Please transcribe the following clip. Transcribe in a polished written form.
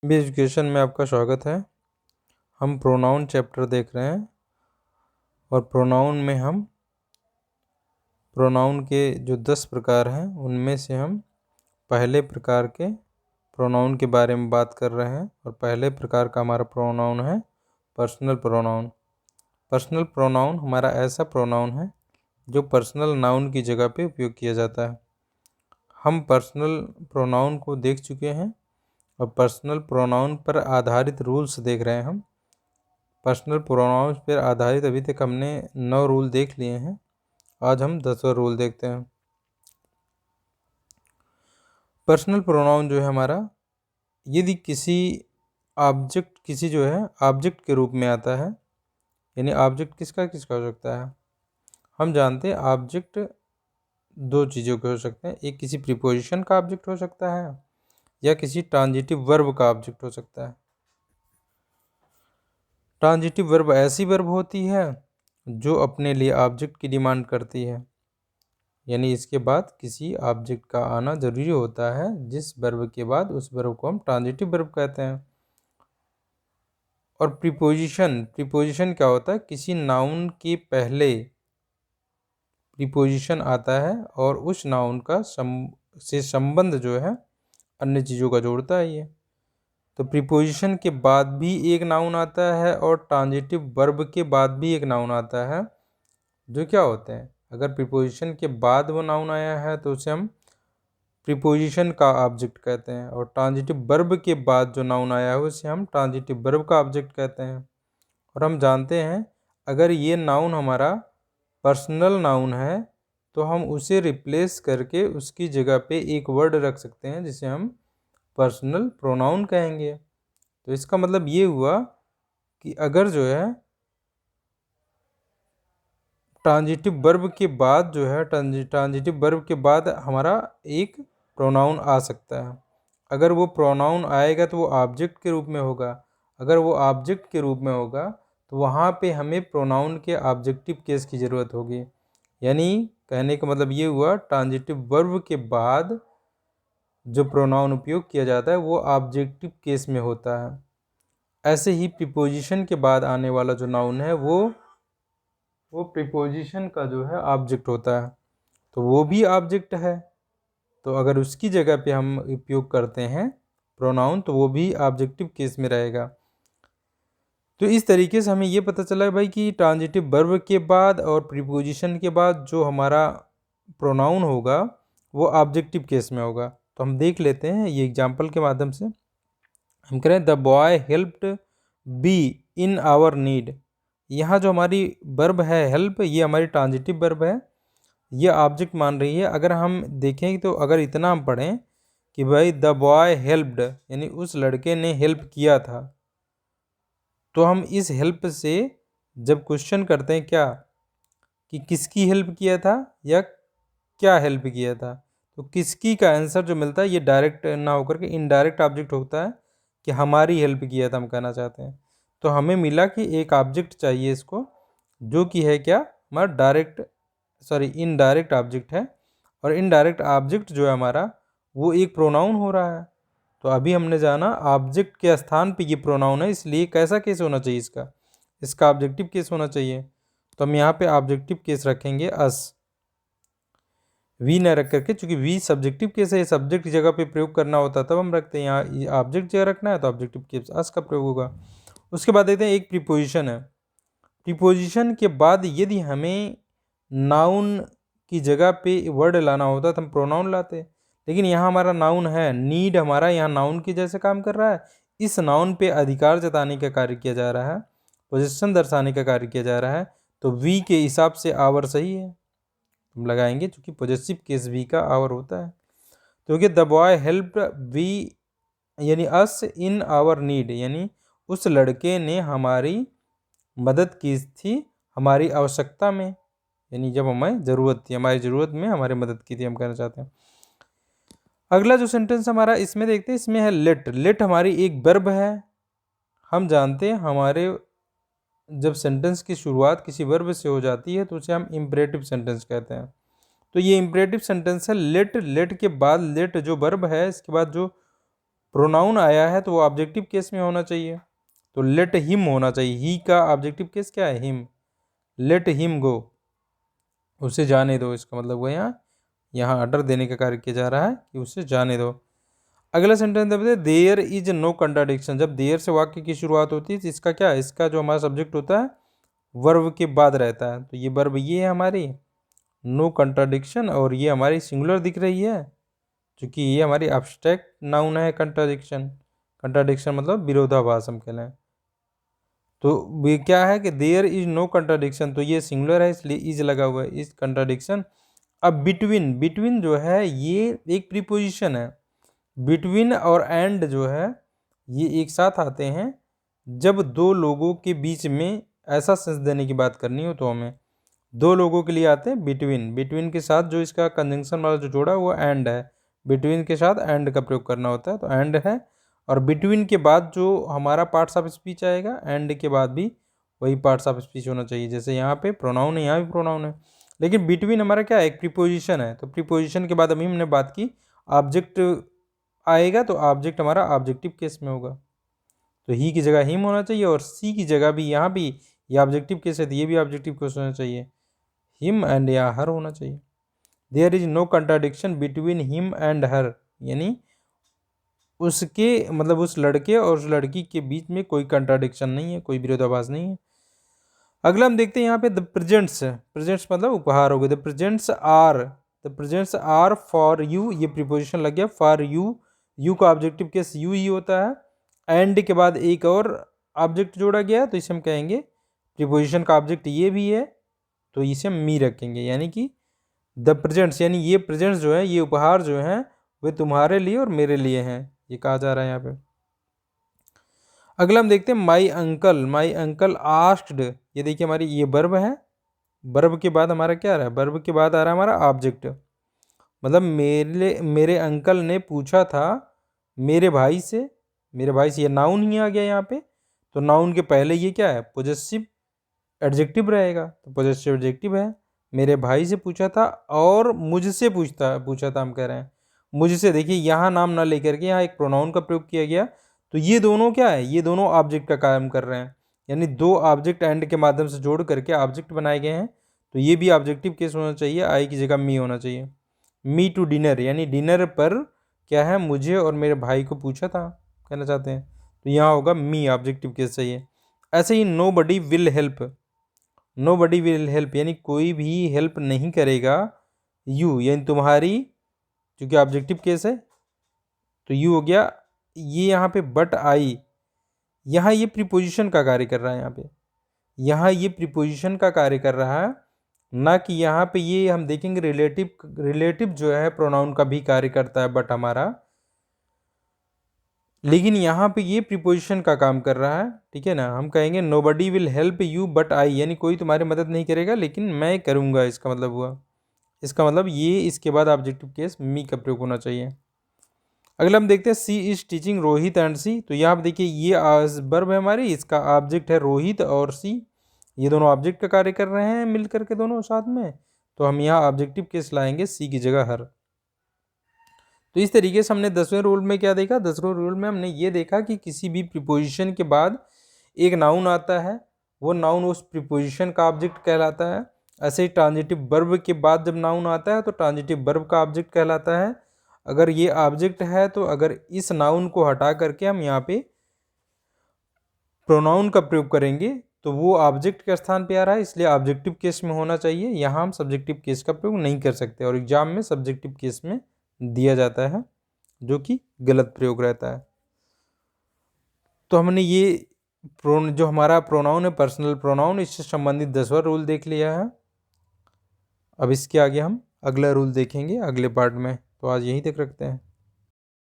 भी एजुकेशन में आपका स्वागत है। हम प्रोनाउन चैप्टर देख रहे हैं और प्रोनाउन में हम प्रोनाउन के जो 10 प्रकार हैं उनमें से हम पहले प्रकार के प्रोनाउन के बारे में बात कर रहे हैं। और पहले प्रकार का हमारा प्रोनाउन है पर्सनल प्रोनाउन। पर्सनल प्रोनाउन हमारा ऐसा प्रोनाउन है जो पर्सनल नाउन की जगह पे उपयोग किया जाता है। हम पर्सनल प्रोनाउन को देख चुके हैं और पर्सनल प्रोनाउन पर आधारित रूल्स देख रहे हैं। हम पर्सनल प्रोनाउंस पर आधारित अभी तक हमने 9 रूल देख लिए हैं। आज हम 10वां रूल देखते हैं। पर्सनल प्रोनाउन जो है हमारा, यदि किसी ऑब्जेक्ट के रूप में आता है, यानी ऑब्जेक्ट किसका किसका हो सकता है। हम जानते हैं ऑब्जेक्ट दो चीज़ों के हो सकते हैं। एक किसी प्रीपोजिशन का ऑब्जेक्ट हो सकता है या किसी ट्रांजिटिव वर्ब का ऑब्जेक्ट हो सकता है। ट्रांजिटिव वर्ब ऐसी वर्ब होती है जो अपने लिए ऑब्जेक्ट की डिमांड करती है, यानी इसके बाद किसी ऑब्जेक्ट का आना जरूरी होता है जिस वर्ब के बाद उस वर्ब को हम ट्रांजिटिव वर्ब कहते हैं। और प्रीपोजिशन क्या होता है, किसी नाउन के पहले प्रीपोजिशन आता है और उस नाउन का से संबंध जो है अन्य चीज़ों का जोड़ता है ये। तो प्रीपोजिशन के बाद भी एक नाउन आता है और ट्रांजिटिव वर्ब के बाद भी एक नाउन आता है, जो क्या होते हैं, अगर प्रीपोजिशन के बाद वो नाउन आया है तो उसे हम प्रीपोजिशन का ऑब्जेक्ट कहते हैं, और ट्रांजिटिव वर्ब के बाद जो नाउन आया है उसे हम ट्रांजिटिव वर्ब का ऑब्जेक्ट कहते हैं। और हम जानते हैं अगर ये नाउन हमारा पर्सनल नाउन है तो हम उसे रिप्लेस करके उसकी जगह पे एक वर्ड रख सकते हैं जिसे हम पर्सनल प्रोनाउन कहेंगे। तो इसका मतलब ये हुआ कि अगर जो है ट्रांजिटिव वर्ब के बाद जो है ट्रांजिटिव वर्ब के बाद हमारा एक प्रोनाउन आ सकता है। अगर वो प्रोनाउन आएगा तो वो ऑब्जेक्ट के रूप में होगा। अगर वो ऑब्जेक्ट के रूप में होगा तो वहाँ पे हमें प्रोनाउन के ऑब्जेक्टिव केस की ज़रूरत होगी। यानी कहने का मतलब ये हुआ ट्रांजिटिव वर्ब के बाद जो प्रोनाउन उपयोग किया जाता है वो ऑब्जेक्टिव केस में होता है। ऐसे ही प्रीपोजिशन के बाद आने वाला जो नाउन है वो प्रीपोजिशन का जो है ऑब्जेक्ट होता है, तो वो भी ऑब्जेक्ट है। तो अगर उसकी जगह पे हम उपयोग करते हैं प्रोनाउन तो वो भी ऑब्जेक्टिव केस में रहेगा। तो इस तरीके से हमें ये पता चला भाई कि ट्रांजिटिव वर्ब के बाद और प्रीपोजिशन के बाद जो हमारा प्रोनाउन होगा वो ऑब्जेक्टिव केस में होगा। तो हम देख लेते हैं ये एग्जाम्पल के माध्यम से। हम कह रहे हैं the boy helped be in our need. यहाँ जो हमारी वर्ब है हेल्प, ये हमारी ट्रांजिटिव वर्ब है, ये ऑब्जेक्ट मान रही है। अगर हम देखें तो अगर इतना हम पढ़ें कि भाई द बॉय हेल्प्ड, यानी उस लड़के ने हेल्प किया था, तो हम इस हेल्प से जब क्वेश्चन करते हैं क्या कि किसकी हेल्प किया था या क्या हेल्प किया था, तो किसकी का आंसर जो मिलता है ये डायरेक्ट ना होकर के इनडायरेक्ट ऑब्जेक्ट होता है कि हमारी हेल्प किया था हम कहना चाहते हैं। तो हमें मिला कि एक ऑब्जेक्ट चाहिए इसको, जो कि है क्या, हमारा इनडायरेक्ट ऑब्जेक्ट है। और इनडायरेक्ट ऑब्जेक्ट जो है हमारा वो एक प्रोनाउन हो रहा है। तो अभी हमने जाना ऑब्जेक्ट के स्थान पे ये प्रोनाउन है, इसलिए कैसा केस होना चाहिए, इसका ऑब्जेक्टिव केस होना चाहिए। तो हम यहाँ पे ऑब्जेक्टिव केस रखेंगे अस, वी न रख करके, चूंकि वी सब्जेक्टिव केस है, सब्जेक्ट की जगह पे प्रयोग करना होता है तब हम रखते हैं। यहाँ ऑब्जेक्ट जगह रखना है तो ऑब्जेक्टिव केस अस का प्रयोग होगा। उसके बाद देखते हैं एक प्रीपोजिशन है। प्रीपोजिशन के बाद यदि हमें नाउन की जगह पे वर्ड लाना होता तो हम प्रोनाउन लाते, लेकिन यहाँ हमारा नाउन है, नीड हमारा यहाँ नाउन के जैसे काम कर रहा है। इस नाउन पे अधिकार जताने का कार्य किया जा रहा है, पोजीशन दर्शाने का कार्य किया जा रहा है। तो वी के हिसाब से आवर सही है, हम लगाएंगे क्योंकि पॉजेसिव केस वी का आवर होता है। क्योंकि द बॉय हेल्प वी यानी अस इन आवर नीड, यानी उस लड़के ने हमारी मदद की थी हमारी आवश्यकता में, यानी जब हमें ज़रूरत थी, हमारी ज़रूरत में हमारी मदद की थी, हम कहना चाहते हैं। अगला जो सेंटेंस हमारा इसमें देखते हैं, इसमें है लेट। लेट हमारी एक वर्ब है। हम जानते हैं हमारे जब सेंटेंस की शुरुआत किसी वर्ब से हो जाती है तो उसे हम इम्परेटिव सेंटेंस कहते हैं। तो ये इम्परेटिव सेंटेंस है लेट। लेट के बाद, लेट जो वर्ब है इसके बाद जो प्रोनाउन आया है तो वो ऑब्जेक्टिव केस में होना चाहिए, तो लेट हिम होना चाहिए। ही का ऑब्जेक्टिव केस क्या है? हिम। लेट हिम गो, उसे जाने दो, इसका मतलब वो यहाँ ऑर्डर देने का कार्य किया जा रहा है कि उसे जाने दो। अगला सेंटेंस देखते हैं, देयर इज नो कंट्राडिक्शन। जब देयर से वाक्य की शुरुआत होती है तो इसका क्या है? इसका जो हमारा सब्जेक्ट होता है वर्ब के बाद रहता है, तो ये वर्ब ये है हमारी नो कंट्राडिक्शन, और ये हमारी सिंगुलर दिख रही है क्योंकि ये हमारी एब्स्ट्रैक्ट नाउन है। कंट्राडिक्शन, कंट्राडिक्शन मतलब विरोधाभास हम कह लें। तो ये क्या है कि देयर इज नो कंट्राडिक्शन, तो ये सिंगुलर है इसलिए इज लगा हुआ है, इज कंट्राडिक्शन। अब बिटवीन, बिटवीन जो है ये एक प्रीपोजिशन है। बिटवीन और एंड जो है ये एक साथ आते हैं जब दो लोगों के बीच में ऐसा सेंस देने की बात करनी हो तो हमें दो लोगों के लिए आते हैं बिटवीन। बिटवीन के साथ जो इसका कंजंक्शन वाला जो जोड़ा वो एंड है, बिटवीन के साथ एंड का प्रयोग करना होता है तो एंड है। और बिटवीन के बाद जो हमारा पार्ट्स ऑफ स्पीच आएगा एंड के बाद भी वही पार्ट्स ऑफ स्पीच होना चाहिए। जैसे यहाँ पे प्रोनाउन है, यहाँ भी प्रोनाउन है, लेकिन बिटवीन हमारा क्या है? एक प्रीपोजिशन है, तो प्रीपोजिशन के बाद अभी हमने बात की ऑब्जेक्ट आएगा तो ऑब्जेक्ट हमारा ऑब्जेक्टिव केस में होगा, तो ही की जगह हिम होना चाहिए और सी की जगह भी यहाँ भी ये ऑब्जेक्टिव केस है तो ये भी ऑब्जेक्टिव केस होना चाहिए, हिम एंड या हर होना चाहिए। There is no contradiction between him and her, यानी उसके मतलब उस लड़के और उस लड़की के बीच में कोई कंट्राडिक्शन नहीं है, कोई विरोधाभास नहीं है। अगला हम देखते हैं यहाँ पे द प्रेजेंट्स। प्रेजेंट्स मतलब उपहार हो गए। The presents are, the presents are for you, ये प्रीपोजिशन लग गया फॉर यू। यू का ऑब्जेक्टिव केस यू ही होता है। एंड के बाद एक और ऑब्जेक्ट जोड़ा गया तो इसे हम कहेंगे प्रीपोजिशन का ऑब्जेक्ट ये भी है तो इसे हम मी रखेंगे, यानी कि द प्रेजेंट्स, यानी ये प्रेजेंट्स जो है ये उपहार जो हैं वे तुम्हारे लिए और मेरे लिए हैं, ये कहा जा रहा है यहाँ पे। अगला हम देखते हैं my uncle. My uncle asked, ये देखिए हमारी ये वर्ब है, वर्ब के बाद हमारा क्या आ रहा है? वर्ब के बाद आ रहा है हमारा ऑब्जेक्ट, मतलब मेरे अंकल ने पूछा था मेरे भाई से। मेरे भाई से ये नाउन ही आ गया यहाँ पे, तो नाउन के पहले ये क्या है? पॉजेसिव एडजेक्टिव रहेगा, तो पॉजेसिव एडजेक्टिव है। मेरे भाई से पूछा था और मुझसे पूछा था हम कह रहे हैं मुझसे। देखिए यहाँ नाम ना लेकर के यहाँ एक प्रोनाउन का प्रयोग किया गया, तो ये दोनों क्या है? ये दोनों ऑब्जेक्ट का काम कर रहे हैं, यानी दो ऑब्जेक्ट एंड के माध्यम से जोड़ करके ऑब्जेक्ट बनाए गए हैं, तो ये भी ऑब्जेक्टिव केस होना चाहिए, आई की जगह मी होना चाहिए। मी टू डिनर, यानी डिनर पर क्या है? मुझे और मेरे भाई को पूछा था कहना चाहते हैं, तो यहाँ होगा मी, ऑब्जेक्टिव केस चाहिए। ऐसे ही nobody will help. Nobody will help यानी कोई भी हेल्प नहीं करेगा यू, यानी तुम्हारी, क्योंकि ऑब्जेक्टिव केस है तो यू हो गया। ये यहाँ पे बट आई, यहाँ ये प्रीपोजिशन का कार्य कर रहा है, यहाँ पे यहाँ ये प्रीपोजिशन का कार्य कर रहा है, ना कि यहाँ पे ये हम देखेंगे रिलेटिव। रिलेटिव जो है प्रोनाउन का भी कार्य करता है बट हमारा, लेकिन यहाँ पे ये प्रीपोजिशन का काम कर रहा है, ठीक है ना। हम कहेंगे nobody will help you but I, यानी कोई तुम्हारी मदद नहीं करेगा लेकिन मैं करूँगा, इसका मतलब हुआ। इसका मतलब ये इसके बाद ऑब्जेक्टिव केस मी का प्रयोग होना चाहिए। अगला हम देखते हैं सी इज टीचिंग रोहित एंड सी। तो यहाँ पे देखिए ये वर्ब है हमारी, इसका ऑब्जेक्ट है रोहित और सी, ये दोनों ऑब्जेक्ट का कार्य कर रहे हैं मिल करके दोनों साथ में, तो हम यहाँ ऑब्जेक्टिव केस लाएंगे सी की जगह हर। तो इस तरीके से हमने 10वें रूल में क्या देखा? 10वें रूल में हमने ये देखा कि किसी भी प्रीपोजिशन के बाद एक नाउन आता है, वो नाउन उस प्रीपोजिशन का ऑब्जेक्ट कहलाता है। ऐसे ही ट्रांजिटिव वर्ब के बाद जब नाउन आता है तो ट्रांजिटिव वर्ब का ऑब्जेक्ट कहलाता है। अगर ये ऑब्जेक्ट है तो अगर इस नाउन को हटा करके हम यहाँ पे प्रोनाउन का प्रयोग करेंगे तो वो ऑब्जेक्ट के स्थान पे आ रहा है, इसलिए ऑब्जेक्टिव केस में होना चाहिए। यहाँ हम सब्जेक्टिव केस का प्रयोग नहीं कर सकते और एग्जाम में सब्जेक्टिव केस में दिया जाता है, जो कि गलत प्रयोग रहता है। तो हमने ये जो हमारा प्रोनाउन है पर्सनल प्रोनाउन, इससे संबंधित 10वां रूल देख लिया है। अब इसके आगे हम अगला रूल देखेंगे अगले पार्ट में, तो आज यहीं तक रखते हैं।